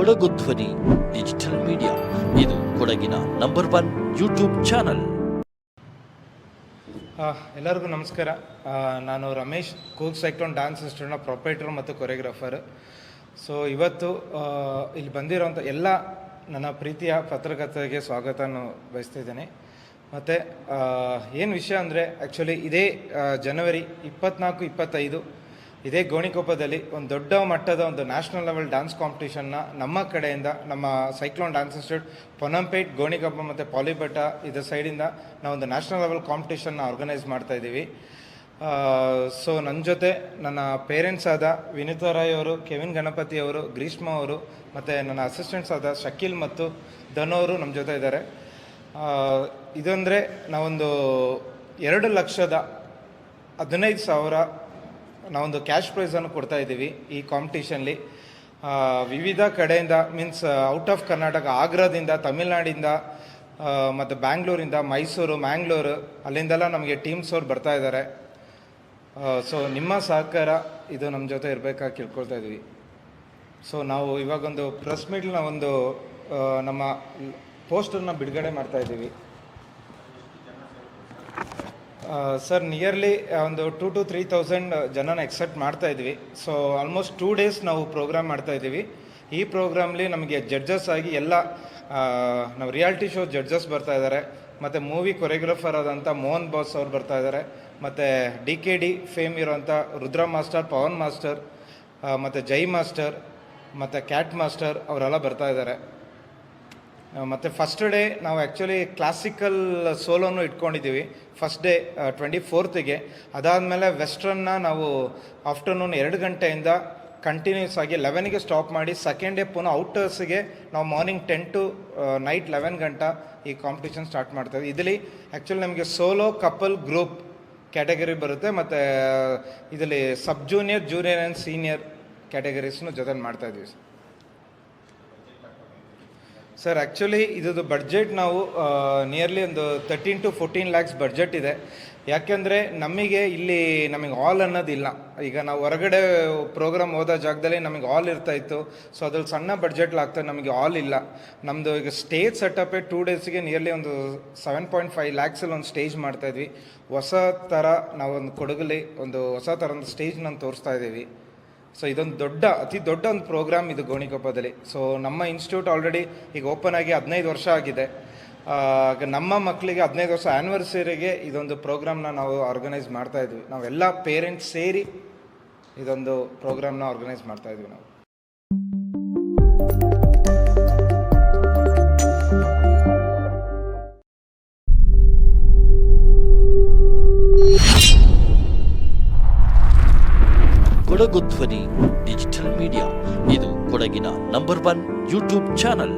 ಕೊಡಗು ಧ್ವನಿ digital media, ಇದು ಕೊಡಗಿನ ನಂಬರ್ 1 ಯೂಟ್ಯೂಬ್ ಚಾನಲ್. ಎಲ್ಲರಿಗೂ ನಮಸ್ಕಾರ. ನಾನು ರಮೇಶ್, ಕೂಲ್ ಸೈಕ್ಲೋನ್ ಡ್ಯಾನ್ಸ್ ಇನ್ಸ್ಟಿಟ್ಯೂಟ್ನ ಪ್ರೊಪ್ರೈಟರ್ ಮತ್ತು ಕೊರಿಯೋಗ್ರಾಫರ್. ಸೊ ಇವತ್ತು ಇಲ್ಲಿ ಬಂದಿರೋಂಥ ಎಲ್ಲ ನನ್ನ ಪ್ರೀತಿಯ ಪತ್ರಕರ್ತರಿಗೆ ಸ್ವಾಗತನ ಬಯಸ್ತಿದ್ದೇನೆ. ಮತ್ತು ಏನು ವಿಷಯ ಅಂದರೆ, ಆ್ಯಕ್ಚುಲಿ ಇದೇ ಜನವರಿ 24-25 ಇದೇ ಗೋಣಿಕೊಪ್ಪದಲ್ಲಿ ಒಂದು ದೊಡ್ಡ ಮಟ್ಟದ ಒಂದು ನ್ಯಾಷನಲ್ ಲೆವೆಲ್ ಡ್ಯಾನ್ಸ್ ಕಾಂಪಿಟೇಷನ್ನ ನಮ್ಮ ಕಡೆಯಿಂದ, ನಮ್ಮ cyclone dance institute, Ponnampet, Gonikoppa ಮತ್ತು ಪಾಲಿಬೆಟ್ಟ ಇದರ ಸೈಡಿಂದ ನಾವೊಂದು ನ್ಯಾಷನಲ್ ಲೆವೆಲ್ ಕಾಂಪಿಟೇಷನ್ನ ಆರ್ಗನೈಸ್ ಮಾಡ್ತಾಯಿದ್ದೀವಿ. ಸೊ ನನ್ನ ಜೊತೆ ನನ್ನ ಪೇರೆಂಟ್ಸ್ ಆದ ವಿನೀತಾ ರಾಯ್ ಅವರು, ಕೆವಿನ್ ಗಣಪತಿ ಅವರು, ಗ್ರೀಷ್ಮ ಅವರು ಮತ್ತು ನನ್ನ ಅಸಿಸ್ಟೆಂಟ್ಸ್ ಆದ ಶಕೀಲ್ ಮತ್ತು ಧನು ಅವರು ನಮ್ಮ ಜೊತೆ ಇದ್ದಾರೆ. ಇದಂದರೆ ನಾವೊಂದು 2,15,000 ನಾವೊಂದು ಕ್ಯಾಶ್ ಪ್ರೈಸನ್ನು ಕೊಡ್ತಾಯಿದ್ದೀವಿ ಈ ಕಾಂಪಿಟೇಷನ್ಲಿ. ವಿವಿಧ ಕಡೆಯಿಂದ, ಮೀನ್ಸ್ ಔಟ್ ಆಫ್ ಕರ್ನಾಟಕ, ಆಗ್ರಾದಿಂದ, ತಮಿಳ್ನಾಡಿಂದ ಮತ್ತು ಬ್ಯಾಂಗ್ಳೂರಿಂದ, ಮೈಸೂರು, ಮ್ಯಾಂಗ್ಳೂರು, ಅಲ್ಲಿಂದೆಲ್ಲ ನಮಗೆ ಟೀಮ್ಸ್ ಅವ್ರು ಬರ್ತಾ ಇದ್ದಾರೆ. ಸೊ ನಿಮ್ಮ ಸಹಕಾರ ಇದು ನಮ್ಮ ಜೊತೆ ಇರಬೇಕಾಗಿ ಕೇಳ್ಕೊಳ್ತಾ ಇದ್ವಿ. ಸೊ ನಾವು ಇವಾಗೊಂದು ಪ್ರೆಸ್ ಮೀಟ್ನ ಒಂದು ನಮ್ಮ ಪೋಸ್ಟರ್ನ ಬಿಡುಗಡೆ ಮಾಡ್ತಾಯಿದ್ದೀವಿ. ಸರ್, ನಿಯರ್ಲಿ ಒಂದು 2,000 to 3,000 ಜನನ ಎಕ್ಸೆಪ್ಟ್ ಮಾಡ್ತಾಯಿದ್ವಿ. ಸೊ ಆಲ್ಮೋಸ್ಟ್ 2 days ನಾವು ಪ್ರೋಗ್ರಾಮ್ ಮಾಡ್ತಾಯಿದ್ದೀವಿ. ಈ ಪ್ರೋಗ್ರಾಮ್ಲಿ ನಮಗೆ ಜಡ್ಜಸ್ ಆಗಿ ಎಲ್ಲ ನಾವು ರಿಯಾಲಿಟಿ ಶೋ ಜಡ್ಜಸ್ ಬರ್ತಾ ಇದ್ದಾರೆ, ಮತ್ತು ಮೂವಿ ಕೊರಿಯೋಗ್ರಾಫರ್ ಆದಂಥ ಮೋಹನ್ ಬಾಸ್ ಅವ್ರು ಬರ್ತಾ ಇದ್ದಾರೆ, ಮತ್ತು DKD ಫೇಮ್ ಇರೋಂಥ ರುದ್ರ ಮಾಸ್ಟರ್, ಪವನ್ ಮಾಸ್ಟರ್, ಮತ್ತು ಜೈ ಮಾಸ್ಟರ್, ಮತ್ತು ಕ್ಯಾಟ್ ಮಾಸ್ಟರ್ ಅವರೆಲ್ಲ ಬರ್ತಾ ಇದ್ದಾರೆ. ಮತ್ತು ಫಸ್ಟ್ ಡೇ ನಾವು ಆ್ಯಕ್ಚುಲಿ ಕ್ಲಾಸಿಕಲ್ ಸೋಲೋನು ಇಟ್ಕೊಂಡಿದ್ದೀವಿ ಫಸ್ಟ್ ಡೇ 24th. ಅದಾದಮೇಲೆ ವೆಸ್ಟ್ರನ್ನ ನಾವು ಆಫ್ಟರ್ನೂನ್ 2 ಗಂಟೆಯಿಂದ ಕಂಟಿನ್ಯೂಸ್ ಆಗಿ 11ಗೆ ಸ್ಟಾಪ್ ಮಾಡಿ, ಸೆಕೆಂಡ್ ಡೇ ಪುನಃ ಔಟರ್ಸ್ಗೆ ನಾವು ಮಾರ್ನಿಂಗ್ 10 to ನೈಟ್ 11 ಗಂಟೆ ಈ ಕಾಂಪಿಟೇಷನ್ ಸ್ಟಾರ್ಟ್ ಮಾಡ್ತಾಯಿದ್ವಿ. ಇದರಲ್ಲಿ ಆ್ಯಕ್ಚುಲಿ ನಮಗೆ ಸೋಲೋ, ಕಪಲ್, ಗ್ರೂಪ್ ಕ್ಯಾಟಗರಿ ಬರುತ್ತೆ, ಮತ್ತು ಇದರಲ್ಲಿ sub junior, junior and senior ಕ್ಯಾಟಗರೀಸ್ನು ಜೊತೆಲಿ ಮಾಡ್ತಾಯಿದ್ವಿ. ಸರ್, ಆ್ಯಕ್ಚುಲಿ ಇದ್ದು ಬಡ್ಜೆಟ್ ನಾವು ನಿಯರ್ಲಿ ಒಂದು 13 to 14 lakhs ಬಡ್ಜೆಟ್ ಇದೆ. ಯಾಕೆಂದರೆ ನಮಗೆ ಹಾಲ್ ಅನ್ನೋದಿಲ್ಲ. ಈಗ ನಾವು ಹೊರಗಡೆ ಪ್ರೋಗ್ರಾಮ್ ಹೋದ ಜಾಗದಲ್ಲಿ ನಮಗೆ ಹಾಲ್ ಇರ್ತಾಯಿತ್ತು. ಸೊ ಅದ್ರಲ್ಲಿ ಸಣ್ಣ ಬಡ್ಜೆಟ್ಲಾಗ್ತದೆ, ನಮಗೆ ಹಾಲ್ ಇಲ್ಲ. ನಮ್ಮದು ಈಗ ಸ್ಟೇಜ್ ಸೆಟಪ್ಪೇ 2 daysಗೆ ನಿಯರ್ಲಿ ಒಂದು 7.5 lakhs ಒಂದು ಸ್ಟೇಜ್ ಮಾಡ್ತಾಯಿದ್ವಿ. ಹೊಸ ಥರ ನಾವೊಂದು ಕೊಡಗಲ್ಲಿ ಒಂದು ಹೊಸ ಥರ ಒಂದು ಸ್ಟೇಜ್ ನಾನು ತೋರಿಸ್ತಾ ಇದ್ದೀವಿ. ಸೊ ಇದೊಂದು ಅತಿ ದೊಡ್ಡ ಒಂದು ಪ್ರೋಗ್ರಾಮ್ ಇದು ಗೋಣಿಕೊಪ್ಪದಲ್ಲಿ. ಸೊ ನಮ್ಮ ಇನ್ಸ್ಟಿಟ್ಯೂಟ್ ಆಲ್ರೆಡಿ ಈಗ ಓಪನ್ ಆಗಿ 15 ವರ್ಷ ಆಗಿದೆ. ನಮ್ಮ ಮಕ್ಕಳಿಗೆ 15 ವರ್ಷ ಆ್ಯನಿವರ್ಸರಿಗೆ ಇದೊಂದು ಪ್ರೋಗ್ರಾಮ್ನ ನಾವು ಆರ್ಗನೈಸ್ ಮಾಡ್ತಾಯಿದ್ವಿ. ನಾವೆಲ್ಲ ಪೇರೆಂಟ್ಸ್ ಸೇರಿ ಇದೊಂದು ಪ್ರೋಗ್ರಾಮ್ನ ಆರ್ಗನೈಸ್ ಮಾಡ್ತಾಯಿದ್ವಿ ನಾವು. ಕೊಡಗು ಧ್ವನಿ ಡಿಜಿಟಲ್ ಮೀಡಿಯಾ, ಇದು ಕೊಡಗಿನ ನಂಬರ್ 1 ಯೂಟ್ಯೂಬ್ ಚಾನಲ್.